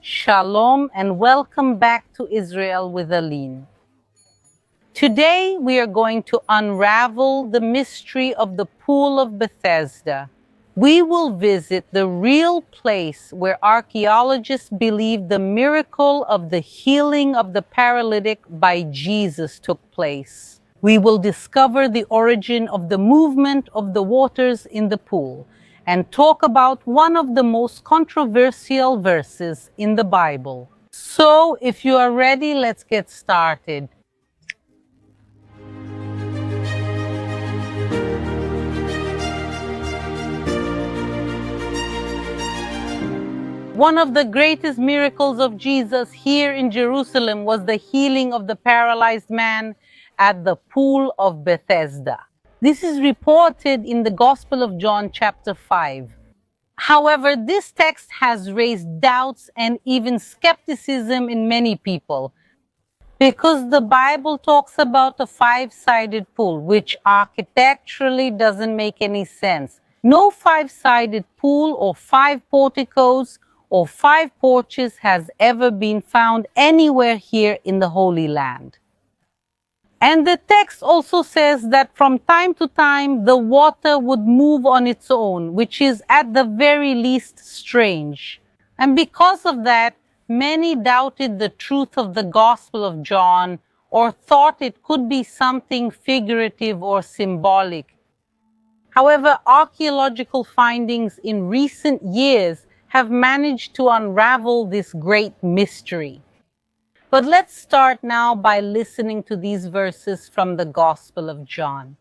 Shalom and welcome back to Israel with Aline. Today we are going to unravel the mystery of the Pool of Bethesda. We will visit the real place where archaeologists believe the miracle of the healing of the paralytic by Jesus took place. We will discover the origin of the movement of the waters in the pool and talk about one of the most controversial verses in the Bible. So, if you are ready, let's get started. One of the greatest miracles of Jesus here in Jerusalem was the healing of the paralyzed man at the Pool of Bethesda. This is reported in the Gospel of John chapter 5. However, this text has raised doubts and even skepticism in many people because the Bible talks about a five-sided pool, which architecturally doesn't make any sense. No five-sided pool or five porticos or five porches has ever been found anywhere here in the Holy Land. And the text also says that from time to time the water would move on its own, which is at the very least strange. And because of that, many doubted the truth of the Gospel of John or thought it could be something figurative or symbolic. However, archaeological findings in recent years have managed to unravel this great mystery. But let's start now by listening to these verses from the Gospel of John.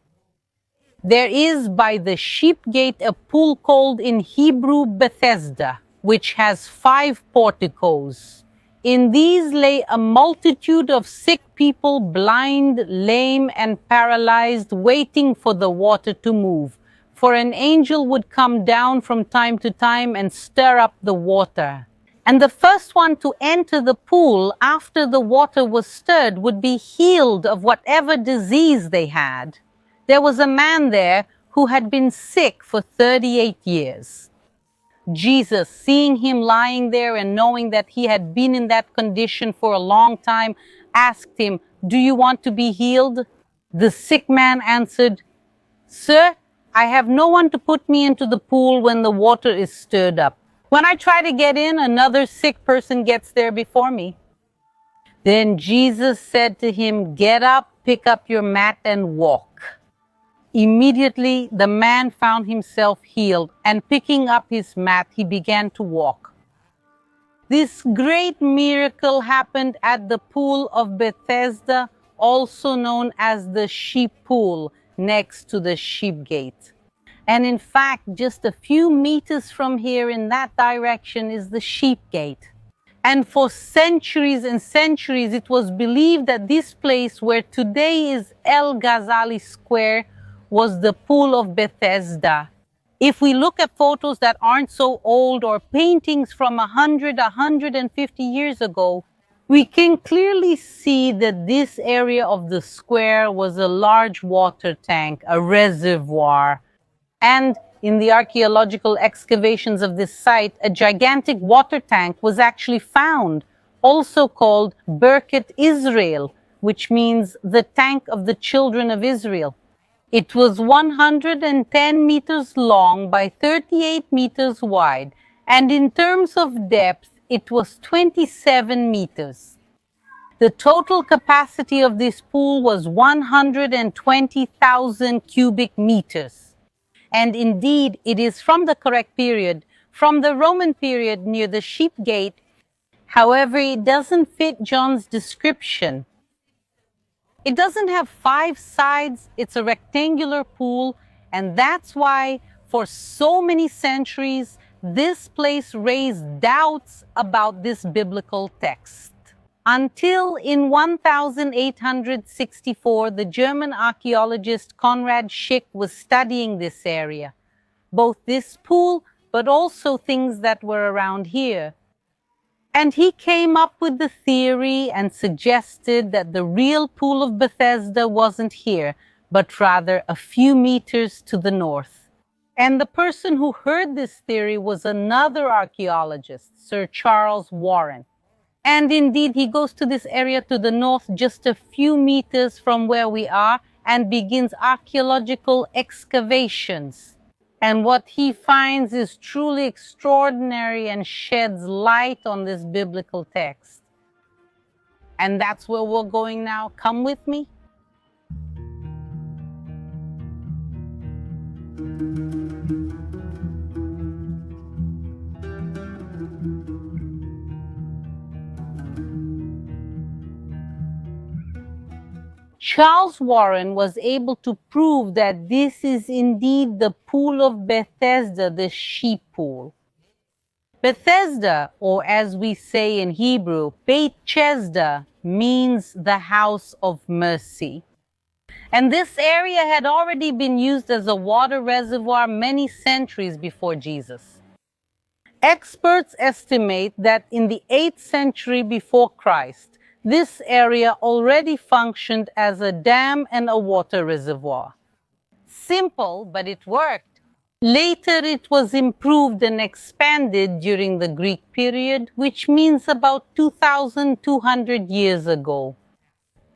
There is by the sheep gate a pool called in Hebrew Bethesda, which has 5 porticos. In these lay a multitude of sick people, blind, lame, and paralyzed, waiting for the water to move. For an angel would come down from time to time and stir up the water. And the first one to enter the pool after the water was stirred would be healed of whatever disease they had. There was a man there who had been sick for 38 years. Jesus, seeing him lying there and knowing that he had been in that condition for a long time, asked him, "Do you want to be healed?" The sick man answered, "Sir, I have no one to put me into the pool when the water is stirred up. When I try to get in, another sick person gets there before me." Then Jesus said to him, "Get up, pick up your mat and walk." Immediately the man found himself healed, and picking up his mat, he began to walk. This great miracle happened at the Pool of Bethesda, also known as the Sheep Pool, next to the Sheep Gate. And in fact, just a few meters from here in that direction is the Sheep Gate. And for centuries and centuries, it was believed that this place where today is El Ghazali Square was the Pool of Bethesda. If we look at photos that aren't so old or paintings from 150 years ago, we can clearly see that this area of the square was a large water tank, a reservoir. And in the archaeological excavations of this site, a gigantic water tank was actually found, also called Birket Israel, which means the tank of the children of Israel. It was 110 meters long by 38 meters wide, and in terms of depth, it was 27 meters. The total capacity of this pool was 120,000 cubic meters. And indeed, it is from the correct period, from the Roman period near the Sheep Gate. However, it doesn't fit John's description. It doesn't have 5 sides, it's a rectangular pool, and that's why for so many centuries, this place raised doubts about this biblical text. Until in 1864, the German archaeologist Konrad Schick was studying this area, both this pool, but also things that were around here. And he came up with the theory and suggested that the real Pool of Bethesda wasn't here, but rather a few meters to the north. And the person who heard this theory was another archaeologist, Sir Charles Warren. And indeed, he goes to this area to the north, just a few meters from where we are, and begins archaeological excavations. And what he finds is truly extraordinary and sheds light on this biblical text. And that's where we're going now. Come with me. Charles Warren was able to prove that this is indeed the pool of Bethesda, the sheep pool. Bethesda, or as we say in Hebrew, Bethesda, means the house of mercy. And this area had already been used as a water reservoir many centuries before Jesus. Experts estimate that in the 8th century before Christ, this area already functioned as a dam and a water reservoir. Simple, but it worked. Later it was improved and expanded during the Greek period, which means about 2,200 years ago.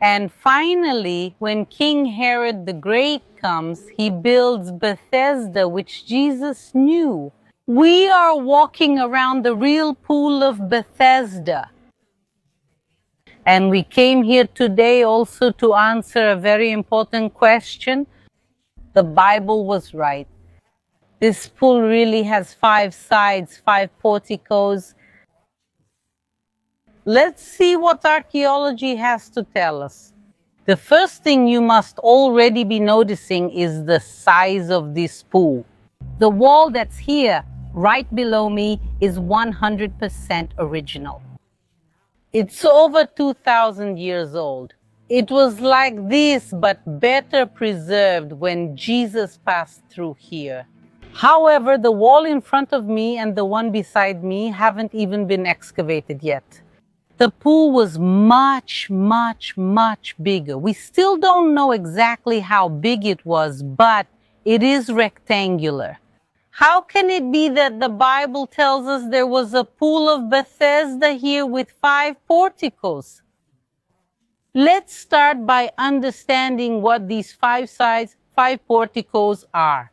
And finally, when King Herod the Great comes, he builds Bethesda, which Jesus knew. We are walking around the real pool of Bethesda. And we came here today also to answer a very important question. The Bible was right. This pool really has 5 sides, 5 porticos. Let's see what archaeology has to tell us. The first thing you must already be noticing is the size of this pool. The wall that's here, right below me, is 100% original. It's over 2,000 years old. It was like this, but better preserved when Jesus passed through here. However, the wall in front of me and the one beside me haven't even been excavated yet. The pool was much, much, much bigger. We still don't know exactly how big it was, but it is rectangular. How can it be that the Bible tells us there was a pool of Bethesda here with 5 porticos? Let's start by understanding what these 5 sides, 5 porticos are.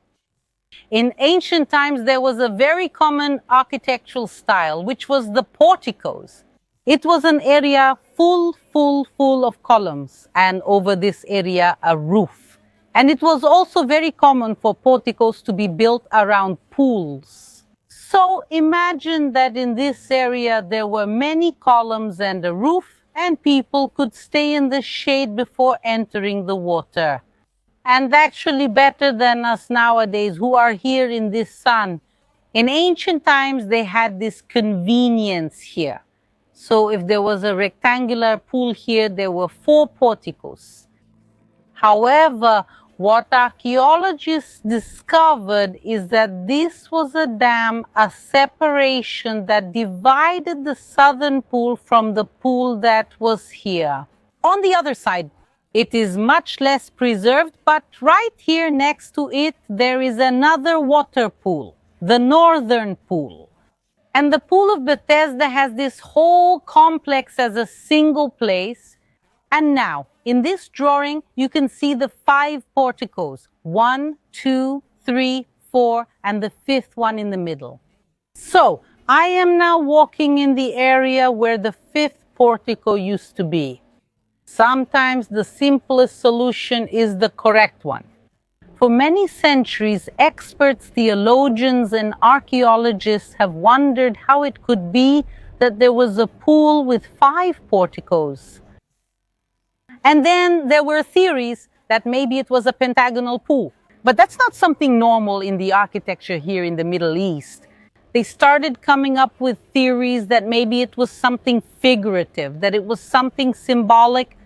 In ancient times, there was a very common architectural style, which was the porticos. It was an area full of columns, and over this area, a roof. And it was also very common for porticos to be built around pools. So imagine that in this area there were many columns and a roof, and people could stay in the shade before entering the water. And actually better than us nowadays who are here in this sun. In ancient times they had this convenience here. So if there was a rectangular pool here, there were 4 porticos. However, what archaeologists discovered is that this was a dam, a separation that divided the southern pool from the pool that was here. On the other side, it is much less preserved, but right here next to it, there is another water pool, the northern pool. And the pool of Bethesda has this whole complex as a single place. And now, in this drawing, you can see the 5 porticos, 1, 2, 3, 4, and the 5th one in the middle. So, I am now walking in the area where the 5th portico used to be. Sometimes the simplest solution is the correct one. For many centuries, experts, theologians, and archaeologists have wondered how it could be that there was a pool with 5 porticos. And then there were theories that maybe it was a pentagonal pool. But that's not something normal in the architecture here in the Middle East. They started coming up with theories that maybe it was something figurative, that it was something symbolic.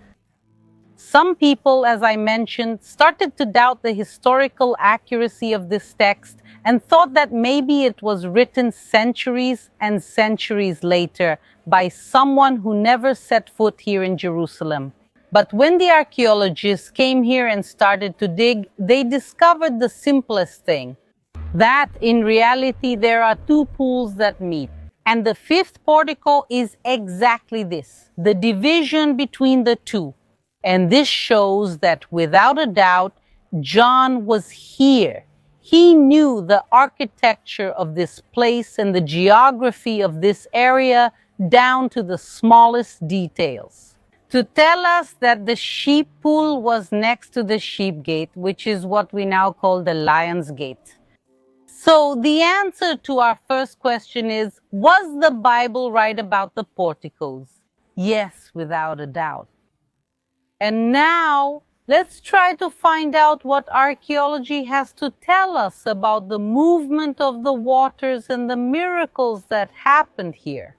Some people, as I mentioned, started to doubt the historical accuracy of this text and thought that maybe it was written centuries and centuries later by someone who never set foot here in Jerusalem. But when the archaeologists came here and started to dig, they discovered the simplest thing. that in reality there are two pools that meet. And the fifth portico is exactly this, the division between the two. And this shows that without a doubt, John was here. He knew the architecture of this place and the geography of this area down to the smallest details, to tell us that the sheep pool was next to the sheep gate, which is what we now call the Lion's Gate. So the answer to our first question is, was the Bible right about the porticos? Yes, without a doubt. And now, let's try to find out what archaeology has to tell us about the movement of the waters and the miracles that happened here.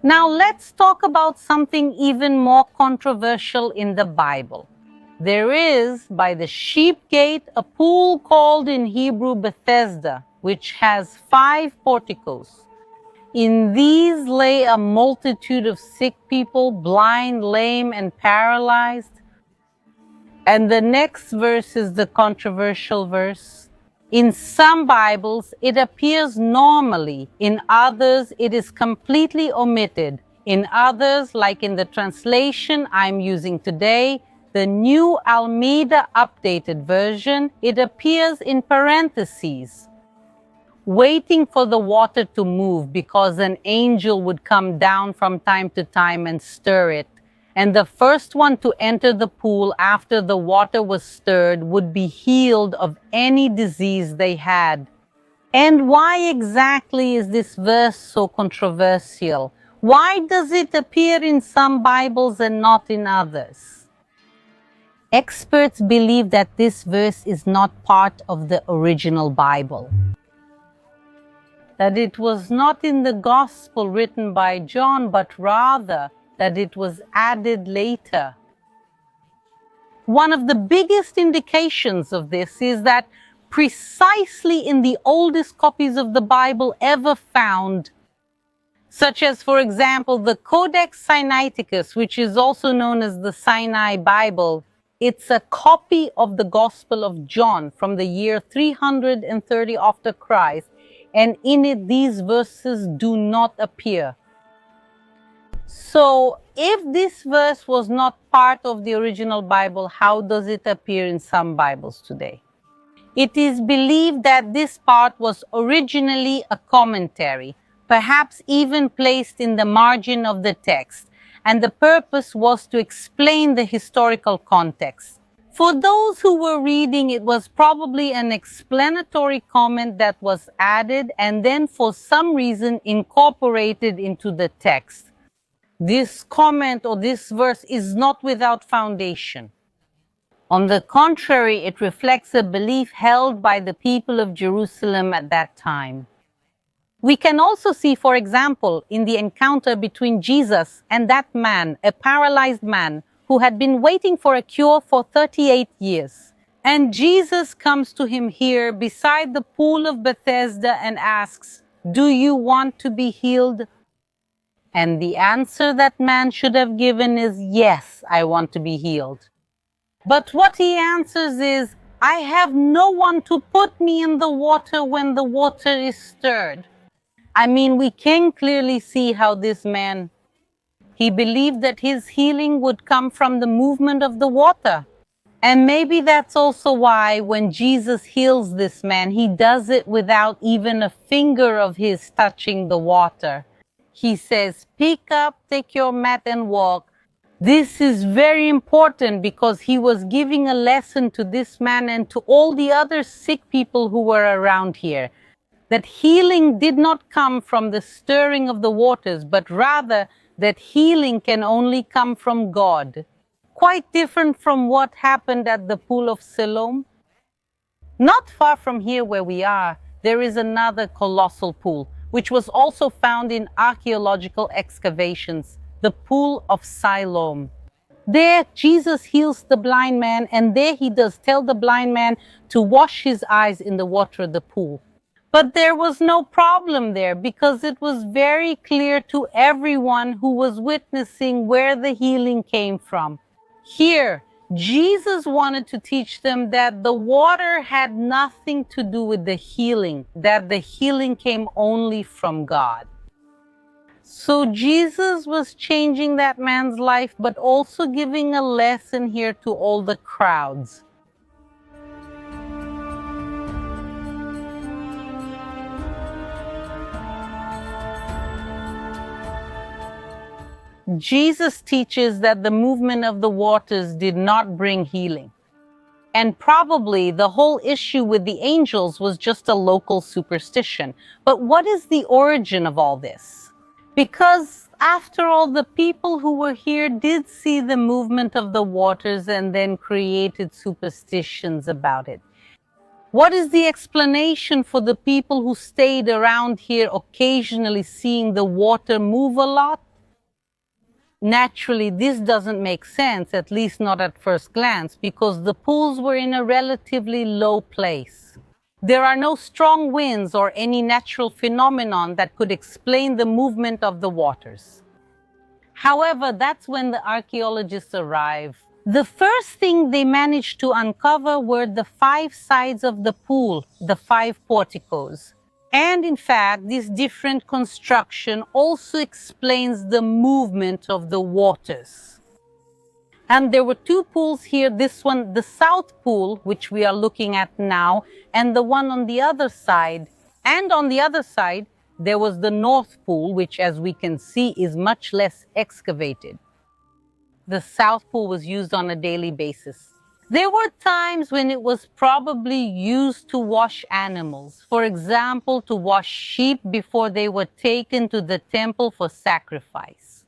Now let's talk about something even more controversial in the Bible. There is, by the sheep gate, a pool called in Hebrew Bethesda, which has 5 porticos. In these lay a multitude of sick people, blind, lame, and paralyzed. And the next verse is the controversial verse. In some Bibles, it appears normally. In others, it is completely omitted. In others, like in the translation I'm using today, the New Almeida Updated Version, it appears in parentheses, waiting for the water to move because an angel would come down from time to time and stir it. And the first one to enter the pool after the water was stirred would be healed of any disease they had. And why exactly is this verse so controversial? Why does it appear in some Bibles and not in others? Experts believe that this verse is not part of the original Bible, that it was not in the Gospel written by John, but rather that it was added later. One of the biggest indications of this is that precisely in the oldest copies of the Bible ever found, such as, for example, the Codex Sinaiticus, which is also known as the Sinai Bible, it's a copy of the Gospel of John from the year 330 after Christ, and in it these verses do not appear. So, if this verse was not part of the original Bible, how does it appear in some Bibles today? It is believed that this part was originally a commentary, perhaps even placed in the margin of the text, and the purpose was to explain the historical context. For those who were reading, it was probably an explanatory comment that was added and then for some reason incorporated into the text. This comment or this verse is not without foundation. On the contrary, it reflects a belief held by the people of Jerusalem at that time. We can also see, for example, in the encounter between Jesus and that man, a paralyzed man, who had been waiting for a cure for 38 years. And Jesus comes to him here beside the pool of Bethesda and asks, "Do you want to be healed?" And the answer that man should have given is, "Yes, I want to be healed." But what he answers is, "I have no one to put me in the water when the water is stirred." I mean, we can clearly see how this man, he believed that his healing would come from the movement of the water. And maybe that's also why when Jesus heals this man, he does it without even a finger of his touching the water. He says, "Pick up, take your mat and walk." This is very important because he was giving a lesson to this man and to all the other sick people who were around here, that healing did not come from the stirring of the waters, but rather that healing can only come from God. Quite different from what happened at the pool of Siloam. Not far from here where we are, there is another colossal pool, which was also found in archaeological excavations, the pool of Siloam. There, Jesus heals the blind man, and there he does tell the blind man to wash his eyes in the water of the pool. But there was no problem there because it was very clear to everyone who was witnessing where the healing came from. Here, Jesus wanted to teach them that the water had nothing to do with the healing, that the healing came only from God. So Jesus was changing that man's life, but also giving a lesson here to all the crowds. Jesus teaches that the movement of the waters did not bring healing. And probably the whole issue with the angels was just a local superstition. But what is the origin of all this? Because after all, the people who were here did see the movement of the waters and then created superstitions about it. What is the explanation for the people who stayed around here occasionally seeing the water move a lot? Naturally, this doesn't make sense, at least not at first glance, because the pools were in a relatively low place. There are no strong winds or any natural phenomenon that could explain the movement of the waters. However, that's when the archaeologists arrive. The first thing they managed to uncover were the 5 sides of the pool, the 5 porticos. And in fact, this different construction also explains the movement of the waters. And there were 2 pools here, this one, the south pool, which we are looking at now, and the one on the other side. And on the other side, there was the north pool, which as we can see is much less excavated. The south pool was used on a daily basis. There were times when it was probably used to wash animals, for example, to wash sheep before they were taken to the temple for sacrifice.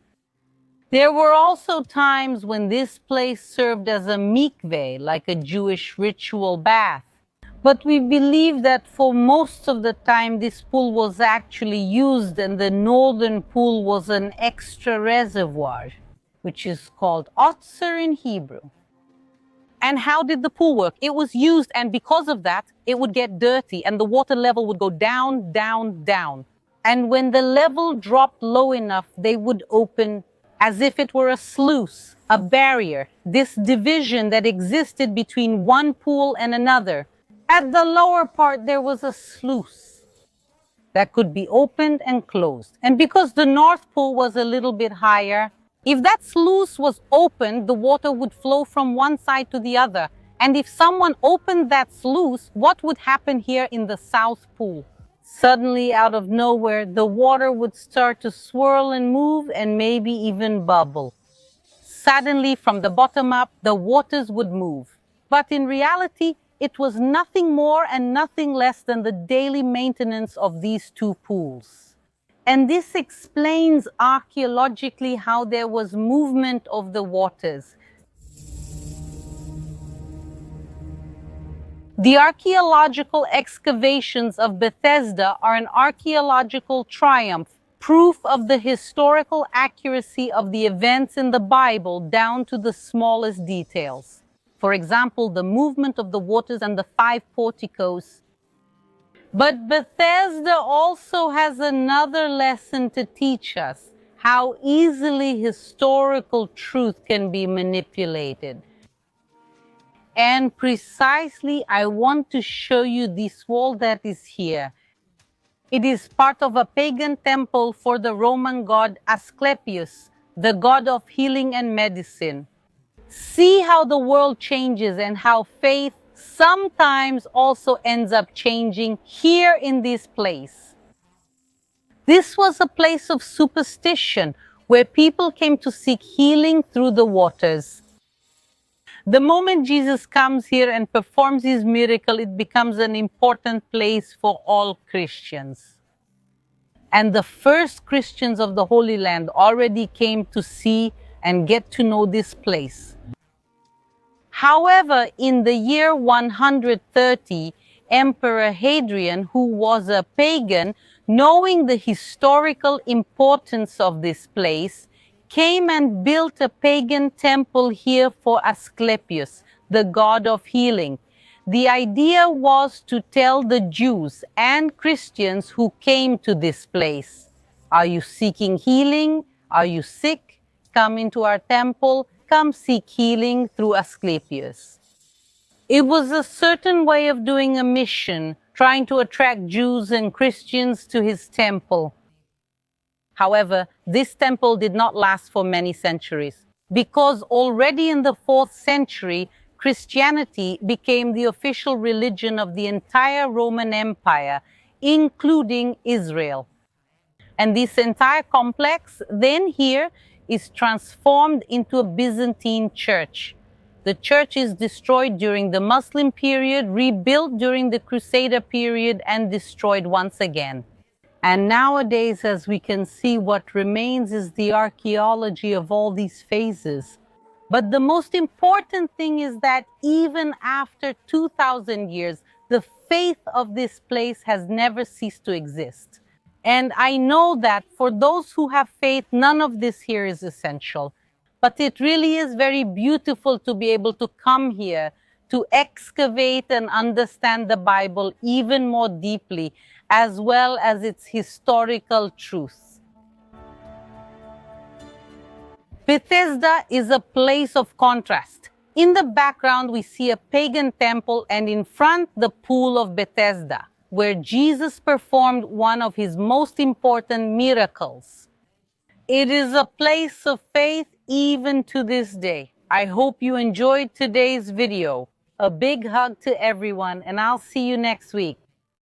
There were also times when this place served as a mikveh, like a Jewish ritual bath. But we believe that for most of the time this pool was actually used, and the northern pool was an extra reservoir, which is called otzer in Hebrew. And how did the pool work? It was used, and because of that, it would get dirty and the water level would go down, down, down. And when the level dropped low enough, they would open as if it were a sluice, a barrier, this division that existed between one pool and another. At the lower part, there was a sluice that could be opened and closed. And because the north pool was a little bit higher, if that sluice was opened, the water would flow from one side to the other. And if someone opened that sluice, what would happen here in the south pool? Suddenly, out of nowhere, the water would start to swirl and move and maybe even bubble. Suddenly, from the bottom up, the waters would move. But in reality, it was nothing more and nothing less than the daily maintenance of these 2 pools. And this explains archaeologically how there was movement of the waters. The archaeological excavations of Bethesda are an archaeological triumph, proof of the historical accuracy of the events in the Bible down to the smallest details. For example, the movement of the waters and the 5 porticos. But Bethesda also has another lesson to teach us, how easily historical truth can be manipulated. And precisely, I want to show you this wall that is here. It is part of a pagan temple for the Roman god Asclepius, the god of healing and medicine. See how the world changes and how faith sometimes also ends up changing here in this place. This was a place of superstition where people came to seek healing through the waters. The moment Jesus comes here and performs his miracle, it becomes an important place for all Christians. And the first Christians of the Holy Land already came to see and get to know this place. However, in the year 130, Emperor Hadrian, who was a pagan, knowing the historical importance of this place, came and built a pagan temple here for Asclepius, the god of healing. The idea was to tell the Jews and Christians who came to this place, are you seeking healing? Are you sick? Come into our temple. Come seek healing through Asclepius. It was a certain way of doing a mission, trying to attract Jews and Christians to his temple. However, this temple did not last for many centuries, because already in the 4th century, Christianity became the official religion of the entire Roman Empire, including Israel. And this entire complex then here is transformed into a Byzantine church. The church is destroyed during the Muslim period, rebuilt during the Crusader period, and destroyed once again. And nowadays, as we can see, what remains is the archaeology of all these phases. But the most important thing is that even after 2,000 years, the faith of this place has never ceased to exist. And I know that for those who have faith, none of this here is essential. But it really is very beautiful to be able to come here to excavate and understand the Bible even more deeply, as well as its historical truths. Bethesda is a place of contrast. In the background, we see a pagan temple, and in front, the pool of Bethesda, where Jesus performed one of his most important miracles. It is a place of faith even to this day. I hope you enjoyed today's video. A big hug to everyone, and I'll see you next week.